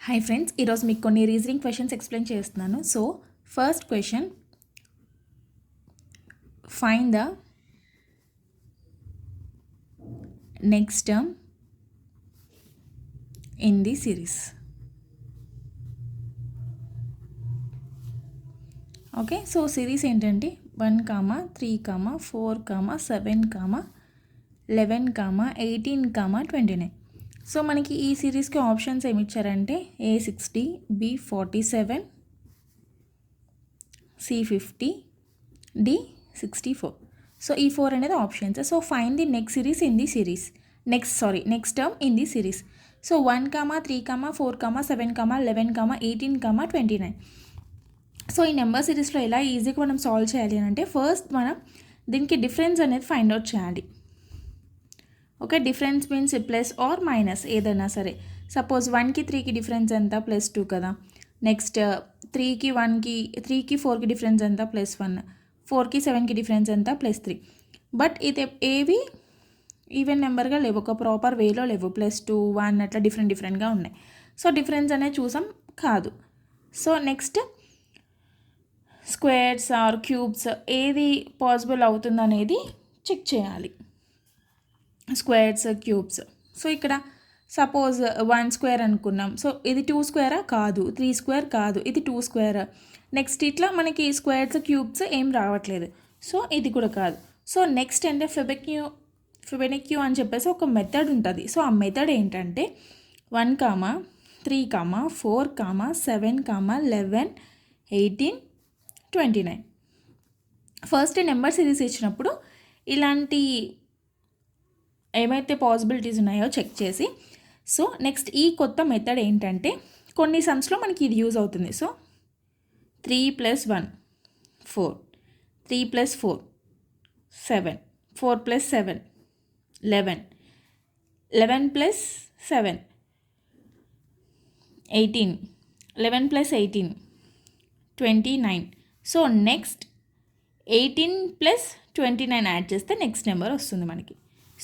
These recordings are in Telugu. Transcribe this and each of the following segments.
హాయ్ ఫ్రెండ్స్, ఈరోజు మీకు కొన్ని రీజనింగ్ క్వశ్చన్స్ ఎక్స్ప్లెయిన్ చేస్తున్నాను. So first question, find the next term in the series. Okay, so series ఏంటంటే 1, 3, 4, 7, 11, 18, 29. సో మనకి ఈ సిరీస్కి ఆప్షన్స్ ఏమి ఇచ్చారంటే A60, B47, C50, D64. So ఈ 4 అనేది options. So find the next series in the series, next term in the series. So 1, 3, 4, 7, 11, 18, 29. So ఈ నెంబర్ సిరీస్లో ఎలా ఈజీగా మనం సాల్వ్ చేయాలి అని అంటే, ఫస్ట్ మనం దీనికి డిఫరెన్స్ అనేది ఫైండ్ అవుట్ చేయాలి. Okay, difference means plus or minus ఏదైనా సరే. సపోజ్ 1కి 3కి డిఫరెన్స్ ఎంత, +2 కదా. నెక్స్ట్ 3కి 1కి 3కి 4కి డిఫరెన్స్ ఎంత, +1. 4కి 7కి డిఫరెన్స్ ఎంత, +3. బట్ ఇది ఏవి ఈవెన్ నెంబర్గా లేవు, ఒక ప్రాపర్ వేలో లేవు. +2, 1 అట్లా డిఫరెంట్గా ఉన్నాయి. సో డిఫరెన్స్ అనేది చూసాం కాదు. So next squares or cubes ఏది పాసిబుల్ అవుతుంది అనేది చెక్ చేయాలి. Squares, cubes. సో ఇక్కడ సపోజ్ 1 స్క్వేర్ అనుకున్నాం. సో ఇది 2 స్క్వేరా కాదు, 3 స్క్వేర్ కాదు, ఇది 2 స్క్వేర్. నెక్స్ట్ ఇట్లా మనకి స్క్వేర్స్, క్యూబ్స్ ఏం రావట్లేదు. సో ఇది కూడా కాదు. సో నెక్స్ట్ అంటే ఫిబొనాక్యూ అని చెప్పేసి ఒక మెథడ్ ఉంటుంది. సో ఆ మెథడ్ ఏంటంటే 1, 3, 4, 7, 11, 18, 29. ఫస్ట్ నెంబర్ సిరీస్ ఇచ్చినప్పుడు ఇలాంటి ఏమైతే పాసిబిలిటీస్ ఉన్నాయో చెక్ చేసి, సో నెక్స్ట్ ఈ కొత్త మెథడ్ ఏంటంటే కొన్ని సమ్స్లో మనకి ఇది యూజ్ అవుతుంది. సో 3 + 1 4, 3 + 4 7, 4 + 7 11, 11 + 7 18, 11 + 18 29. సో నెక్స్ట్ 18 + 29 యాడ్ చేస్తే నెక్స్ట్ నెంబర్ వస్తుంది మనకి.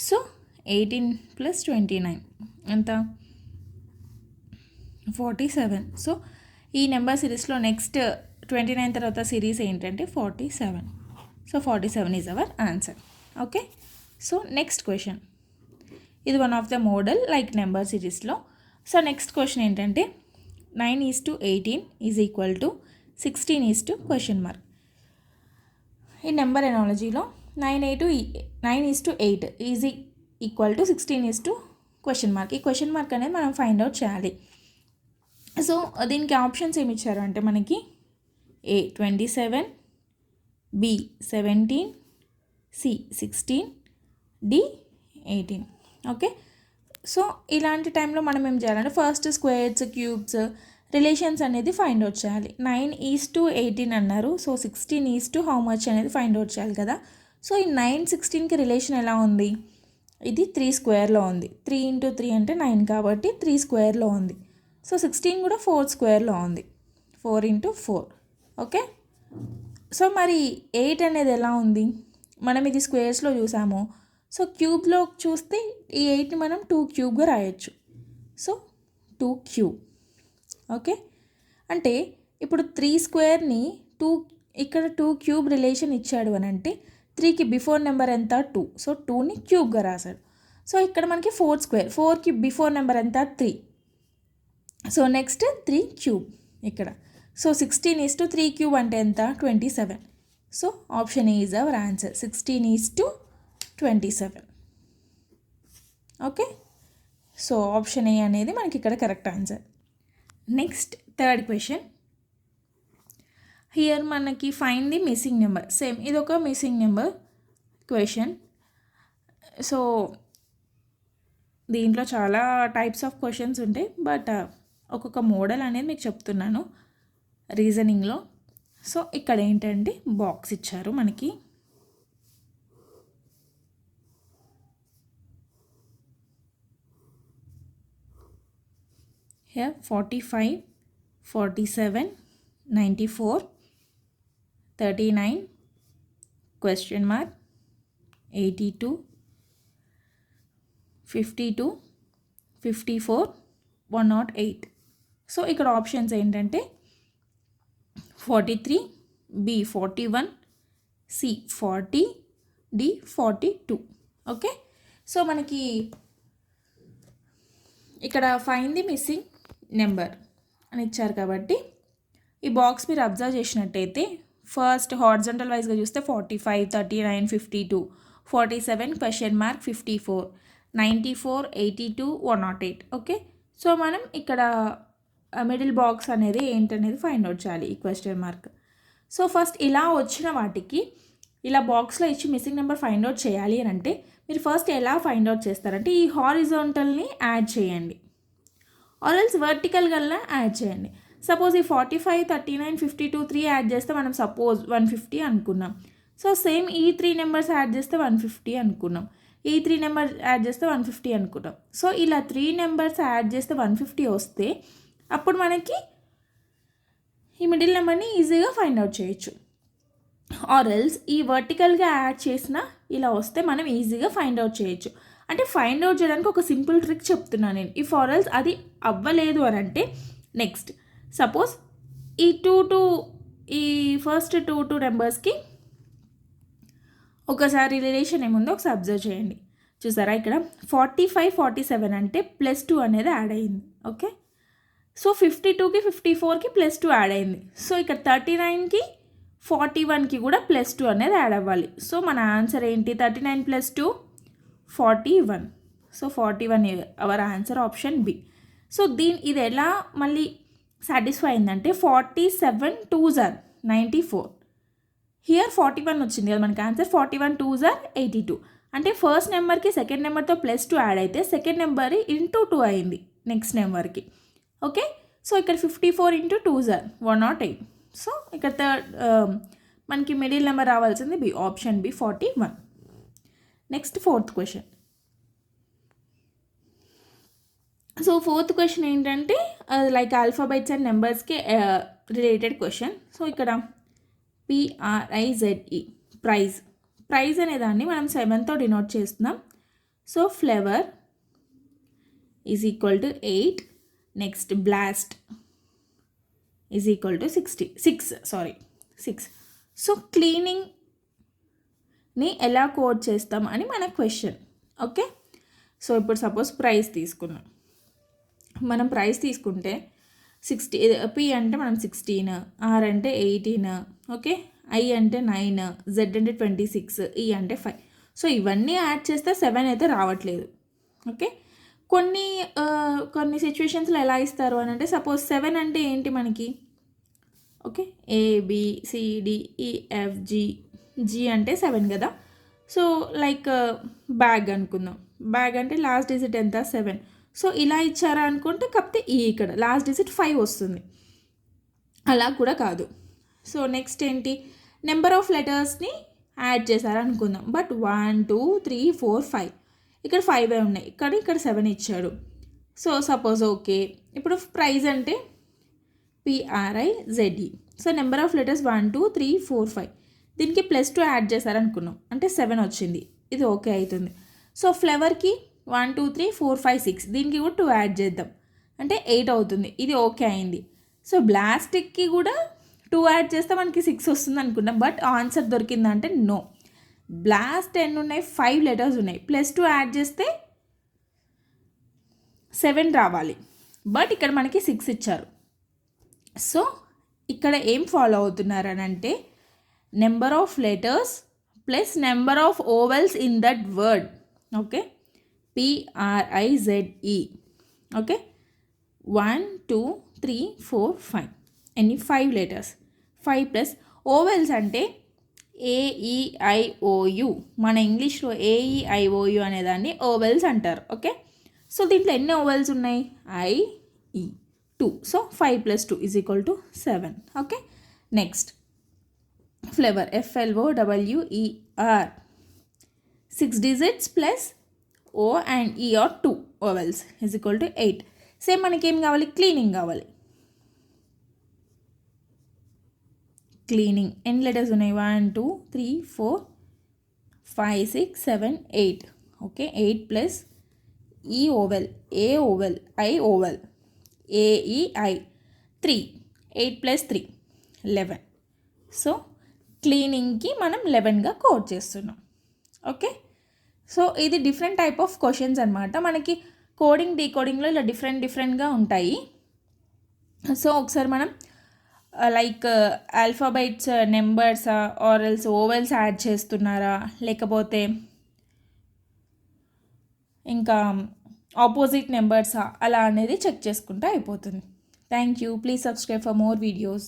సో 18 + 29 ఎంత, 47. సో ఈ నెంబర్ సిరీస్లో నెక్స్ట్ 29 తర్వాత సిరీస్ ఏంటంటే 47. So 47 is our answer. Okay, so next question, ఇది one of the model like number సిరీస్లో. సో నెక్స్ట్ క్వశ్చన్ ఏంటంటే 9:18 = 16:? ఈ నెంబర్ ఎనాలజీలో 9:8 ఈజ్ ఈక్వల్ టు 16:? ఈ క్వశ్చన్ మార్క్ అనేది మనం ఫైండ్ అవుట్ చేయాలి. సో దీనికి ఆప్షన్స్ ఏమి ఇచ్చారు అంటే మనకి A 27, B 17, C 16, D 18. Okay, so ఇలాంటి టైంలో మనం ఏం చేయాలంటే ఫస్ట్ స్క్వేర్స్, క్యూబ్స్, రిలేషన్స్ అనేది ఫైండ్ అవుట్ చేయాలి. 9:18 అన్నారు. సో 16 హౌ మచ్ అనేది ఫైండ్ అవుట్ చేయాలి కదా. సో ఈ 9, 16కి రిలేషన్ ఎలా ఉంది, ఇది 3 స్క్వేర్లో ఉంది. 3 × 3 అంటే 9 కాబట్టి 3 స్క్వేర్లో ఉంది. సో 16 కూడా 4 స్క్వేర్లో ఉంది, 4 × 4. ఓకే, సో మరి 8 అనేది ఎలా ఉంది, మనం ఇది స్క్వేర్స్లో చూసాము. సో క్యూబ్లో చూస్తే ఈ 8ని మనం 2 క్యూబ్గా రాయొచ్చు. So 2 cube. ఓకే, అంటే ఇప్పుడు 3 స్క్వేర్ని 2, ఇక్కడ 2 క్యూబ్ రిలేషన్ ఇచ్చాడు అని అంటే 3కి బిఫోర్ నెంబర్ ఎంత, 2. సో 2ని క్యూబ్గా రాశాడు. సో ఇక్కడ మనకి 4 స్క్వేర్, 4కి బిఫోర్ నెంబర్ ఎంత, 3. సో నెక్స్ట్ 3 క్యూబ్ ఇక్కడ. సో 16:3 క్యూబ్ అంటే ఎంత, 27. So option A is our answer, 16:27. Okay, so option A అనేది మనకి ఇక్కడ correct answer. Next third question, here మనకి find the missing number. Same ఇది ఒక మిస్సింగ్ నెంబర్ క్వశ్చన్. సో దీంట్లో చాలా టైప్స్ ఆఫ్ క్వశ్చన్స్ ఉంటాయి, బట్ ఒక్కొక్క మోడల్ అనేది మీకు చెప్తున్నాను రీజనింగ్లో. సో ఇక్కడ ఏంటంటే బాక్స్ ఇచ్చారు మనకి. Here 45, 47, 94, 39, question mark, 82, 52, 54, 108. సో ఇక్కడ ఆప్షన్స్ ఏంటంటే 43, B 41, C 40, D 42. Okay, so మనకి ఇక్కడ ఫైండ్ ది మిస్సింగ్ నెంబర్ అని ఇచ్చారు కాబట్టి ఈ బాక్స్ మీరు అబ్జర్వ్ చేసినట్టయితే ఫస్ట్ హారిజంటల్ వైజ్గా చూస్తే 45, 39, 52, 47, క్వశ్చన్ మార్క్, 54, 94, 82, 108. ఓకే, సో మనం ఇక్కడ మిడిల్ బాక్స్ అనేది ఏంటనేది ఫైండ్ అవుట్ చేయాలి ఈ క్వశ్చన్ మార్క్. సో ఫస్ట్ ఇలా వచ్చిన వాటికి ఇలా బాక్స్లో ఇచ్చి మిస్సింగ్ నెంబర్ ఫైండ్ అవుట్ చేయాలి అని అంటే మీరు ఫస్ట్ ఎలా ఫైండ్ అవుట్ చేస్తారంటే ఈ హారిజాంటల్ని యాడ్ చేయండి or else vertical Galla add చేయండి. సపోజ్ ఈ 45, 39, 52, 3 యాడ్ చేస్తే మనం సపోజ్ 150 అనుకున్నాం. సో సేమ్ ఈ 3 నెంబర్స్ యాడ్ చేస్తే 150 అనుకున్నాం, ఈ 3 నెంబర్స్ యాడ్ చేస్తే 150 అనుకున్నాం. సో ఇలా 3 నెంబర్స్ యాడ్ చేస్తే 150 వస్తే అప్పుడు మనకి ఈ మిడిల్ నెంబర్ని ఈజీగా ఫైండ్ అవుట్ చేయొచ్చు. ఆర్ ఎల్స్ ఈ వర్టికల్గా యాడ్ చేసిన ఇలా వస్తే మనం ఈజీగా ఫైండ్ అవుట్ చేయొచ్చు. అంటే ఫైండ్ అవుట్ చేయడానికి ఒక సింపుల్ ట్రిక్ చెప్తున్నాను నేను. ఈ ఆర్ ఎల్స్ అది అవ్వలేదు అని అంటే నెక్స్ట్ సపోజ్ ఈ ఈ ఫస్ట్ టూ నెంబర్స్కి ఒకసారి రిలేషన్ ఏముందో ఒకసారి అబ్జర్వ్ చేయండి. చూసారా ఇక్కడ 45, 47 అంటే +2 అనేది యాడ్ అయింది. ఓకే, సో 52కి 54కి +2 యాడ్ అయింది. సో ఇక్కడ 39కి 41కి కూడా +2 అనేది యాడ్ అవ్వాలి. సో మన ఆన్సర్ ఏంటి? 39 + 2 41. So 41 our answer option B. So ఇది ఎలా మళ్ళీ సాటిస్ఫై అయిందంటే 47 2s are 94. హియర్ 41 వచ్చింది కదా మనకి ఆన్సర్. 41 2s are 82. అంటే ఫస్ట్ నెంబర్కి సెకండ్ నెంబర్తో +2 యాడ్ అయితే సెకండ్ నెంబర్ ఇంటూ 2 అయింది నెక్స్ట్ నెంబర్కి. ఓకే, సో ఇక్కడ 54 × 2s are 108. సో ఇక్కడ మనకి మిడిల్ నెంబర్ రావాల్సింది B, option B 41. Next fourth question. So fourth question ఏంటంటే లైక్ ఆల్ఫాబెట్స్ అండ్ నెంబర్స్కి రిలేటెడ్ క్వశ్చన్. సో ఇక్కడ PRIZE ప్రైజ్ అనేదాన్ని మనం 7తో డినోట్ చేస్తున్నాం. So flavour is equal to 8. Next blast is equal to 6. So క్లీనింగ్ని ఎలా కోడ్ చేస్తాం అని మన క్వశ్చన్. ఓకే, సో ఇప్పుడు సపోజ్ ప్రైస్ తీసుకున్నాం. మనం ప్రైస్ తీసుకుంటే 60, P అంటే మనం 16, R అంటే 18, ఓకే, I అంటే 9, Z అంటే 26, E అంటే 5. సో ఇవన్నీ యాడ్ చేస్తే 7 అయితే రావట్లేదు. ఓకే, కొన్ని సిచ్యువేషన్స్లో ఎలా ఇస్తారు అని అంటే సపోజ్ 7 అంటే ఏంటి మనకి? ఓకే, ABCDEFG అంటే 7 కదా. సో లైక్ బ్యాగ్ అనుకుందాం. బ్యాగ్ అంటే లాస్ట్ డిజిట్ ఎంత? 7. సో ఇలా ఇచ్చారా అనుకుంటే కాకపోతే ఇక్కడ లాస్ట్ డిజిట్ 5 వస్తుంది. అలా కూడా కాదు. సో నెక్స్ట్ ఏంటి? నెంబర్ ఆఫ్ లెటర్స్ని యాడ్ చేశారా అనుకుందాం. బట్ 1 2 3 4 5 ఇక్కడ 5 ఉన్నాయి, ఇక్కడ 7 ఇచ్చాడు. సో సపోజ్ ఓకే, ఇప్పుడు ప్రైజ్ అంటే PRIZE. So number of letters 1 2 3 4 5 దీనికి +2 యాడ్ చేశారనుకున్నాం అంటే 7 వచ్చింది. ఇది ఓకే అవుతుంది. సో ఫ్లేవర్కి 1 2 3 4 5 6 దీనికి కూడా 2 యాడ్ చేద్దాం అంటే 8 అవుతుంది. ఇది ఓకే అయింది. సో బ్లాస్టిక్కి కూడా 2 యాడ్ చేస్తే మనకి 6 వస్తుంది అనుకున్నాం. బట్ ఆన్సర్ దొరికిందంటే నో. బ్లాస్ట్ ఎన్ని ఉన్నాయి? 5 లెటర్స్ ఉన్నాయి. +2 యాడ్ చేస్తే 7 రావాలి. బట్ ఇక్కడ మనకి 6 ఇచ్చారు. సో ఇక్కడ ఏం ఫాలో అవుతున్నారు అని అంటే number of letters plus number of vowels in that word. Okay, PRIZE. Okay, 1 2 3 4 5 ఎన్ని? 5 లెటర్స్. 5 ప్లస్ ఓవెల్స్ అంటే AEIOU. మన ఇంగ్లీష్లో AEIOU అనేదాన్ని ఓవెల్స్ అంటారు. ఓకే, సో దీంట్లో ఎన్ని ఓవెల్స్ ఉన్నాయి? IE 2. So 5 + 2 = 7. Okay, next flavour FLOWER 6 digits plus O and E or 2 vowels = 8. Same మనకి ఏం కావాలి? క్లీనింగ్ కావాలి. క్లీనింగ్ ఎన్ని లెటర్స్ ఉన్నాయి? 1 2 3 4 5 6 7 8. Okay, 8 plus E vowel, A vowel, I vowel, AEI 3, 8 + 3 11. So క్లీనింగ్కి మనం 11గా కోడ్ చేస్తున్నాం. ఓకే, సో ఇది డిఫరెంట్ టైప్ ఆఫ్ క్వశ్చన్స్ అనమాట. మనకి కోడింగ్ డీకోడింగ్లో ఇలా డిఫరెంట్గా ఉంటాయి. సో ఒకసారి మనం లైక్ ఆల్ఫాబెట్స్ నెంబర్సా ఆర్ఎల్స్ ఓవెల్స్ యాడ్ చేస్తున్నారా, లేకపోతే ఇంకా ఆపోజిట్ నెంబర్సా, అలా అనేది చెక్ చేసుకుంటే అయిపోతుంది. Thank you. Please subscribe for more videos.